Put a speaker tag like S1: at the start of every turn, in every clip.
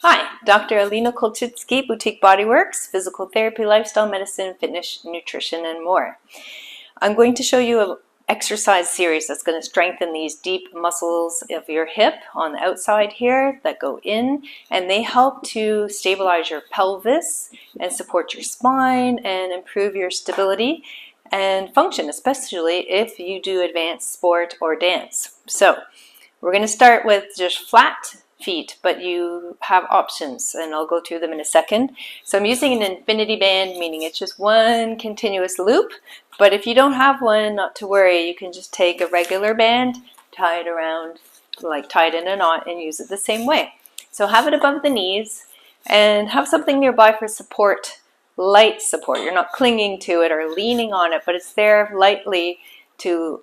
S1: Hi, Dr. Alina Kolchitsky, Boutique Bodyworks, physical therapy, lifestyle medicine, fitness, nutrition, and more. I'm going to show you an exercise series that's going to strengthen these deep muscles of your hip on the outside here that go in, and they help to stabilize your pelvis and support your spine and improve your stability and function, especially if you do advanced sport or dance. So we're going to start with just flat feet, but you have options, and I'll go through them in a second. So I'm using an infinity band, meaning it's just one continuous loop, but if you don't have one, not to worry, you can just take a regular band, tie it around, like tied in a knot, and use it the same way. So have it above the knees, and have something nearby for support, light support. You're not clinging to it or leaning on it, but it's there lightly to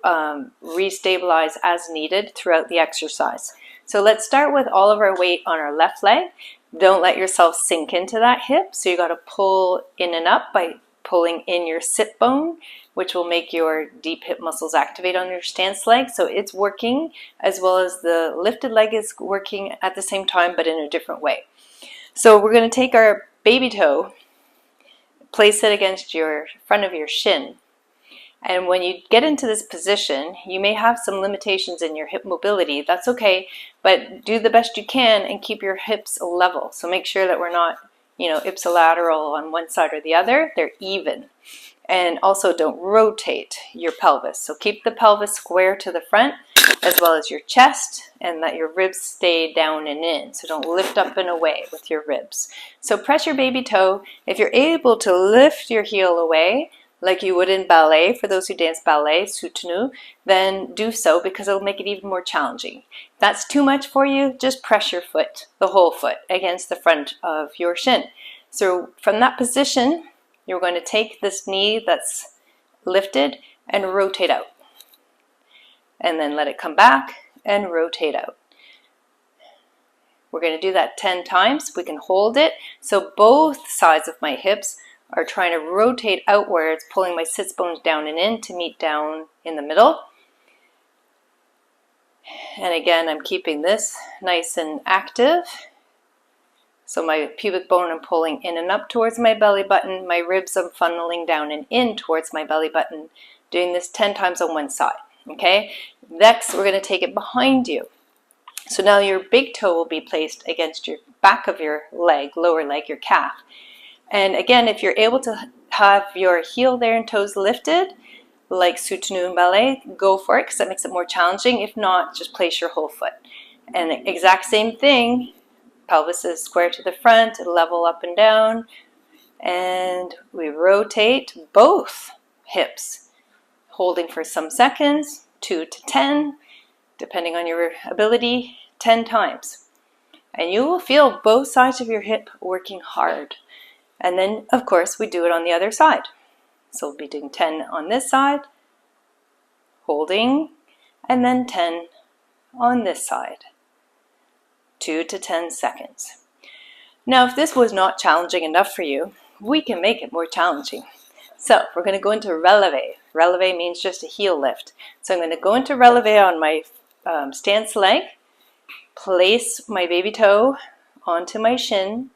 S1: restabilize as needed throughout the exercise. So let's start with all of our weight on our left leg. Don't let yourself sink into that hip. So you got to pull in and up by pulling in your sit bone, which will make your deep hip muscles activate on your stance leg. So it's working as well as the lifted leg is working at the same time, but in a different way. So we're going to take our baby toe, place it against your front of your shin. And when you get into this position, you may have some limitations in your hip mobility. That's okay, but do the best you can and keep your hips level. So make sure that we're not, ipsilateral on one side or the other. They're even. And also don't rotate your pelvis. So keep the pelvis square to the front as well as your chest, and let your ribs stay down and in. So don't lift up and away with your ribs. So press your baby toe. If you're able to lift your heel away, like you would in ballet, for those who dance ballet, soutenu, then do so, because it'll make it even more challenging. If that's too much for you, just press your foot, the whole foot, against the front of your shin. So from that position, you're going to take this knee that's lifted and rotate out. And then let it come back and rotate out. We're going to do that 10 times. We can hold it. So both sides of my hips are trying to rotate outwards, pulling my sits bones down and in to meet down in the middle. And again, I'm keeping this nice and active. So my pubic bone, I'm pulling in and up towards my belly button. My ribs, I'm funneling down and in towards my belly button. Doing this 10 times on one side. Okay? Next, we're going to take it behind you. So now your big toe will be placed against your back of your leg, lower leg, your calf. And again, if you're able to have your heel there and toes lifted, like soutenu and ballet, go for it, because that makes it more challenging. If not, just place your whole foot. And the exact same thing, pelvis is square to the front, level up and down, and we rotate both hips, holding for some seconds, 2 to 10, depending on your ability, 10 times. And you will feel both sides of your hip working hard. And then, of course, we do it on the other side. So we'll be doing 10 on this side, holding, and then 10 on this side, 2 to 10 seconds. Now, if this was not challenging enough for you, we can make it more challenging. So we're going to go into releve. Releve means just a heel lift. So I'm going to go into releve on my stance leg, place my baby toe onto my shin.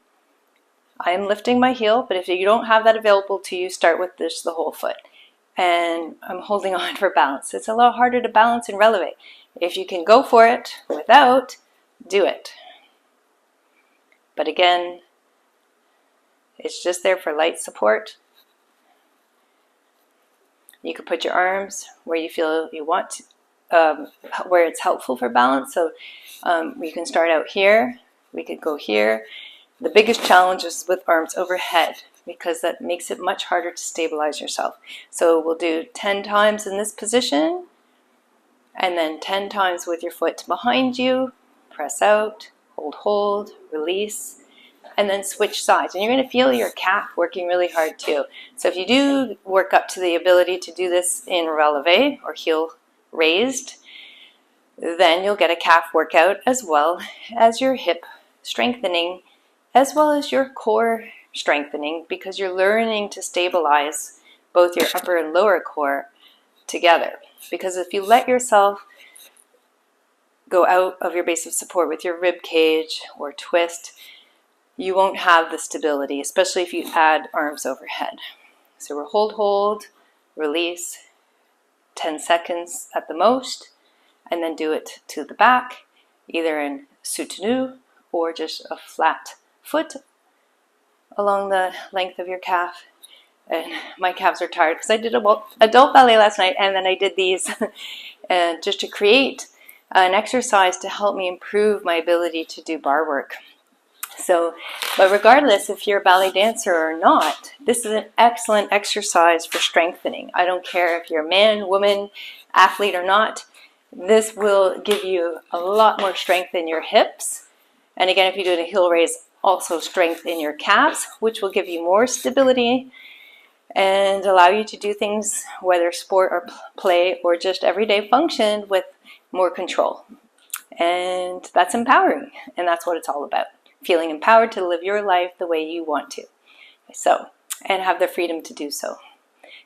S1: I am lifting my heel, but if you don't have that available to you, start with this, the whole foot. And I'm holding on for balance. It's a lot harder to balance in releve. If you can go for it without, do it. But again, it's just there for light support. You can put your arms where you feel you want to, where it's helpful for balance. So you can start out here. We could go here. The biggest challenge is with arms overhead, because that makes it much harder to stabilize yourself. So we'll do 10 times in this position, and then 10 times with your foot behind you. Press out, hold, release, and then switch sides. And you're going to feel your calf working really hard too. So if you do work up to the ability to do this in releve, or heel raised, then you'll get a calf workout as well as your hip strengthening, as well as your core strengthening, because you're learning to stabilize both your upper and lower core together. Because if you let yourself go out of your base of support with your rib cage or twist, you won't have the stability, especially if you add arms overhead. So we're hold, release, 10 seconds at the most, and then do it to the back, either in soutenu or just a flat foot along the length of your calf. And my calves are tired because I did adult ballet last night, and then I did these just to create an exercise to help me improve my ability to do bar work. So, but regardless if you're a ballet dancer or not, this is an excellent exercise for strengthening. I don't care if you're a man, woman, athlete or not. This will give you a lot more strength in your hips. And again, if you do a heel raise, also strength in your calves, which will give you more stability and allow you to do things, whether sport or play or just everyday function, with more control. And that's empowering, and that's what it's all about. Feeling empowered to live your life the way you want to. So, and have the freedom to do so.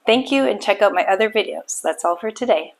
S1: Thank you, and check out my other videos. That's all for today.